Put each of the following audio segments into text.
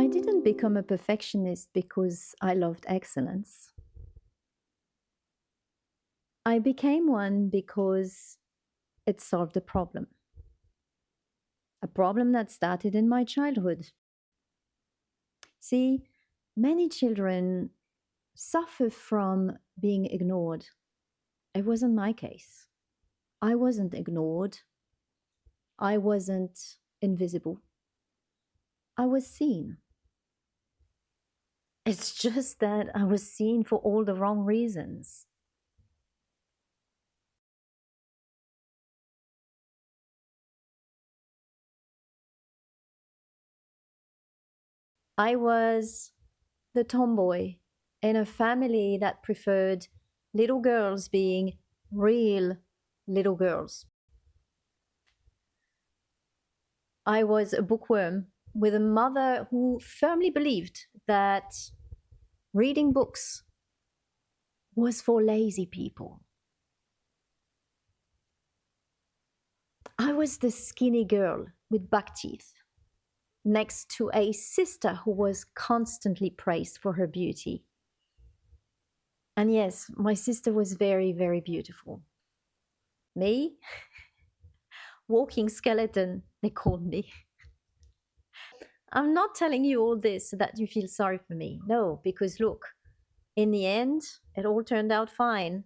didn't become a perfectionist because I loved excellence. I became one because it solved a problem that started in my childhood. See, many children suffer from being ignored. It wasn't my case. I wasn't ignored. I wasn't invisible. I was seen. It's just that I was seen for all the wrong reasons. I was the tomboy in a family that preferred little girls being real little girls. I was a bookworm with a mother who firmly believed that reading books was for lazy people. I was the skinny girl with buck teeth next to a sister who was constantly praised for her beauty. And yes, my sister was very, very beautiful. Me, walking skeleton, they called me. I'm not telling you all this so that you feel sorry for me. No, because look, in the end, it all turned out fine.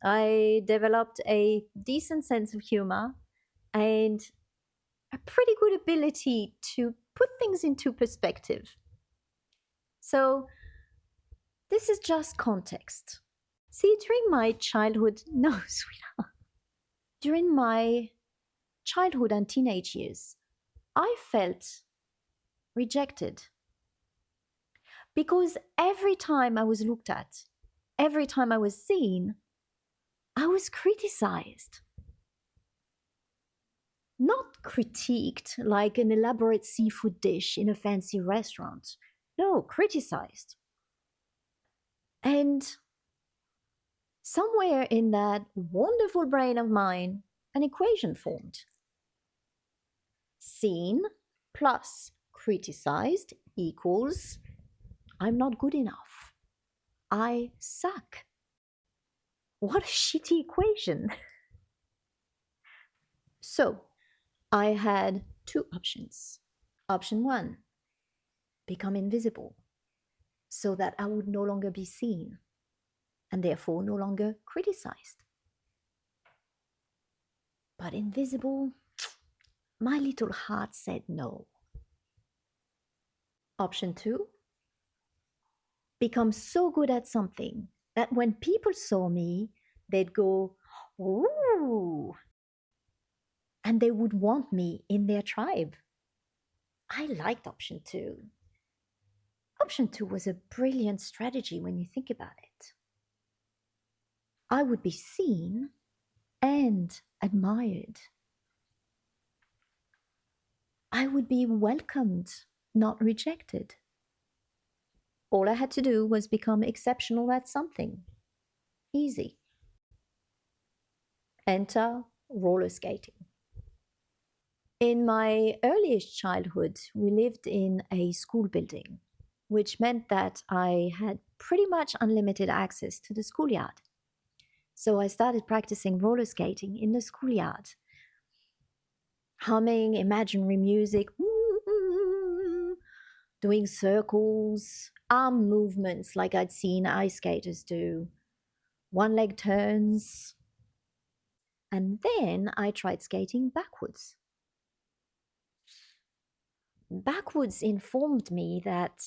I developed a decent sense of humor and a pretty good ability to put things into perspective. So, this is just context. See, during my childhood, no, sweetheart, during my childhood and teenage years, I felt rejected because every time I was looked at, every time I was seen, I was criticized. Not critiqued like an elaborate seafood dish in a fancy restaurant. No, criticized. And somewhere in that wonderful brain of mine, an equation formed. Seen plus criticized equals I'm not good enough. I suck. What a shitty equation. So, I had two options. Option one, become invisible so that I would no longer be seen and therefore no longer criticized. But invisible, my little heart said no. Option two, become so good at something that when people saw me, they'd go, ooh, and they would want me in their tribe. I liked option two. Option two was a brilliant strategy when you think about it. I would be seen and admired. I would be welcomed, not rejected. All I had to do was become exceptional at something. Easy. Enter roller skating. In my earliest childhood, we lived in a school building, which meant that I had pretty much unlimited access to the schoolyard. So I started practicing roller skating in the schoolyard, humming imaginary music, doing circles, arm movements like I'd seen ice skaters do, one leg turns. And then I tried skating backwards. Backwards informed me that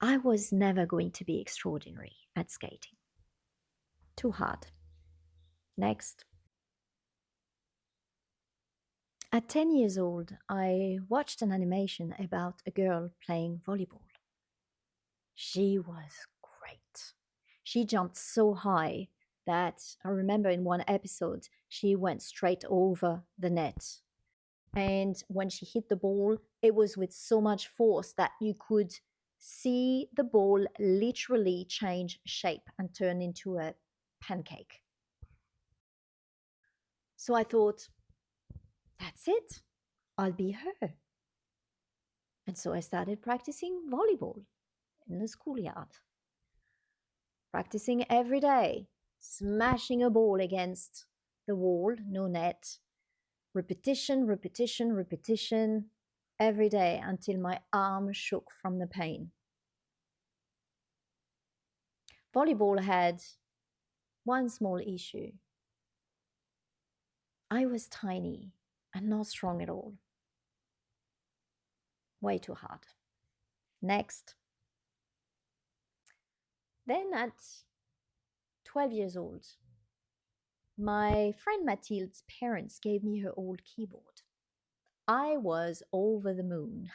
I was never going to be extraordinary at skating. Too hard. Next. At 10 years old, I watched an animation about a girl playing volleyball. She was great. She jumped so high that I remember in one episode, she went straight over the net. And when she hit the ball, it was with so much force that you could see the ball literally change shape and turn into a pancake. So I thought, that's it. I'll be her. And so I started practicing volleyball in the schoolyard, practicing every day, smashing a ball against the wall, no net, repetition, repetition, repetition, every day until my arm shook from the pain. Volleyball had one small issue. I was tiny and not strong at all. Way too hard. Next. Then at 12 years old, my friend Mathilde's parents gave me her old keyboard. I was over the moon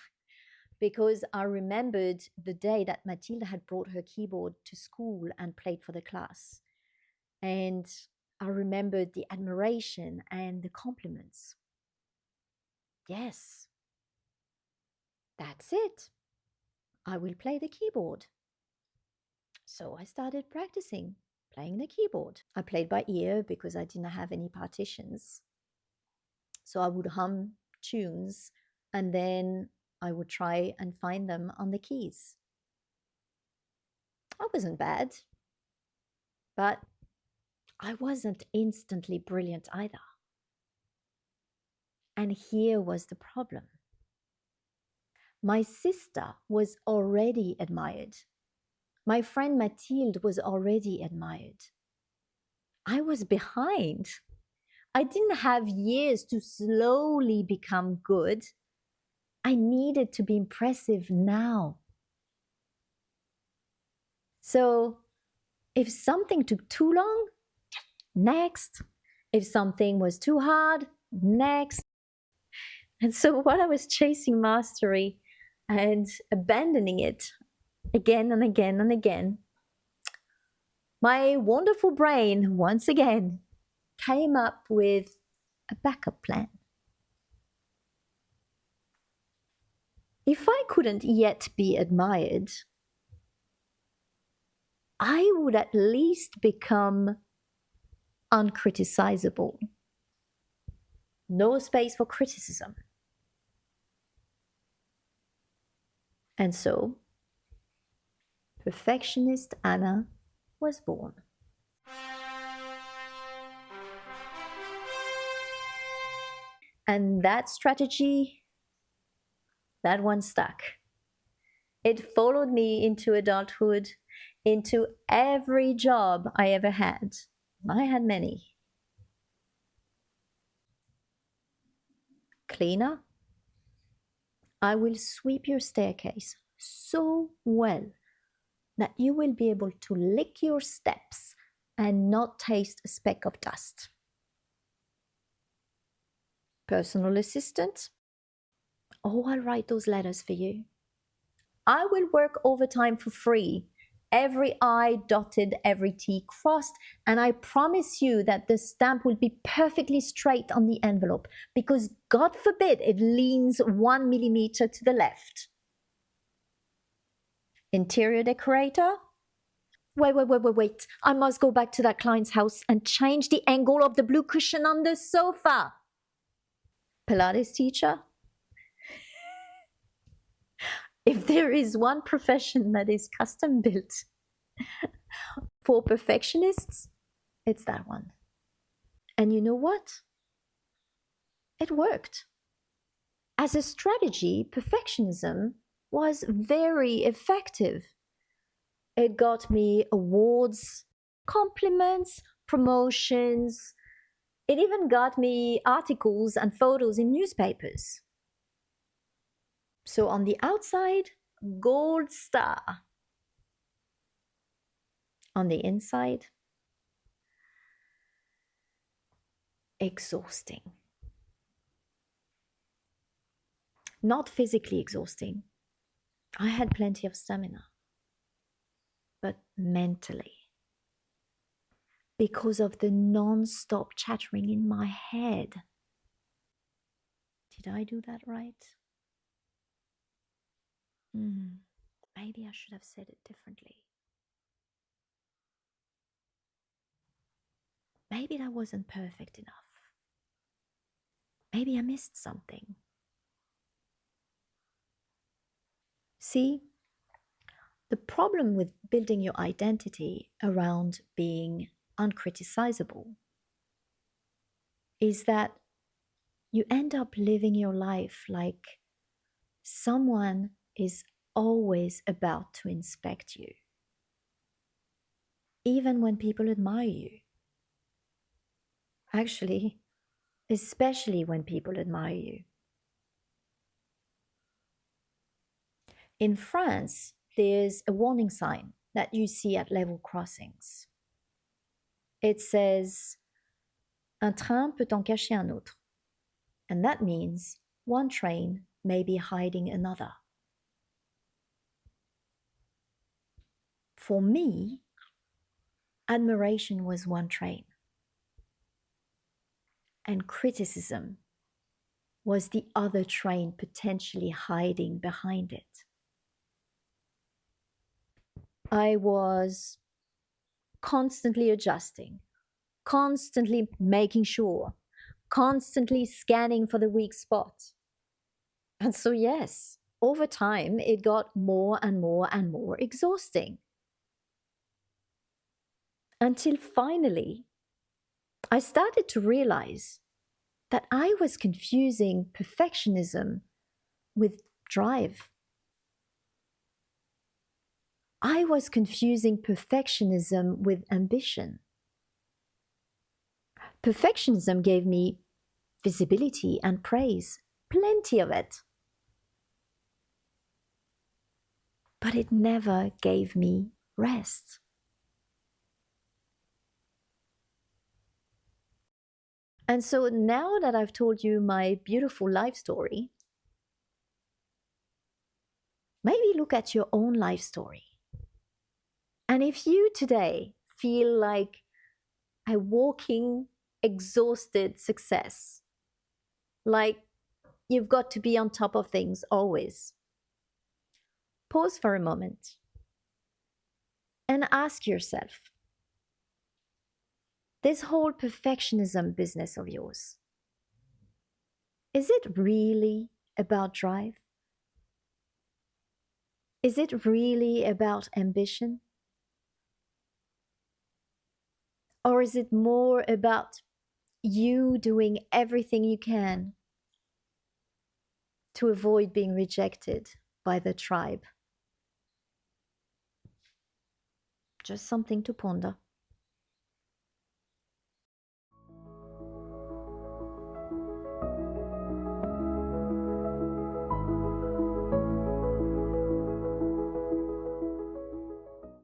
because I remembered the day that Mathilde had brought her keyboard to school and played for the class. And I remembered the admiration and the compliments. Yes, that's it. I will play the keyboard. So I started practicing playing the keyboard. I played by ear because I didn't have any partitions. So I would hum tunes and then I would try and find them on the keys. I wasn't bad, but I wasn't instantly brilliant either. And here was the problem. My sister was already admired. My friend Mathilde was already admired. I was behind. I didn't have years to slowly become good. I needed to be impressive now. So if something took too long, next. If something was too hard, next. And so while I was chasing mastery and abandoning it again and again and again, my wonderful brain once again came up with a backup plan. If I couldn't yet be admired, I would at least become uncriticizable. No space for criticism. And so, Perfectionist Anna was born. And that strategy, that one stuck. It followed me into adulthood, into every job I ever had. I had many. Cleaner, I will sweep your staircase so well that you will be able to lick your steps and not taste a speck of dust. Personal assistant, oh, I'll write those letters for you. I will work overtime for free. Every I dotted, every T crossed, and I promise you that the stamp will be perfectly straight on the envelope because God forbid it leans 1 millimeter to the left. Interior decorator. Wait. I must go back to that client's house and change the angle of the blue cushion on the sofa. Pilates teacher. If there is one profession that is custom built for perfectionists, it's that one. And you know what? It worked. As a strategy, perfectionism was very effective. It got me awards, compliments, promotions. It even got me articles and photos in newspapers. So on the outside, gold star. On the inside, exhausting. Not physically exhausting. I had plenty of stamina, but mentally. Because of the non-stop chattering in my head. Did I do that right? Maybe I should have said it differently. Maybe that wasn't perfect enough. Maybe I missed something. See, the problem with building your identity around being uncriticizable is that you end up living your life like someone is always about to inspect you, even when people admire you. Actually, especially when people admire you. In France, there's a warning sign that you see at level crossings. It says, un train peut en cacher un autre. And that means one train may be hiding another. For me, admiration was one train, and criticism was the other train potentially hiding behind it. I was constantly adjusting, constantly making sure, constantly scanning for the weak spot. And so, yes, over time, it got more and more and more exhausting. Until finally, I started to realize that I was confusing perfectionism with drive. I was confusing perfectionism with ambition. Perfectionism gave me visibility and praise, plenty of it. But it never gave me rest. And so now that I've told you my beautiful life story, maybe look at your own life story. And if you today feel like a walking, exhausted success, like you've got to be on top of things always, pause for a moment and ask yourself, this whole perfectionism business of yours, is it really about drive? Is it really about ambition? Or is it more about you doing everything you can to avoid being rejected by the tribe? Just something to ponder.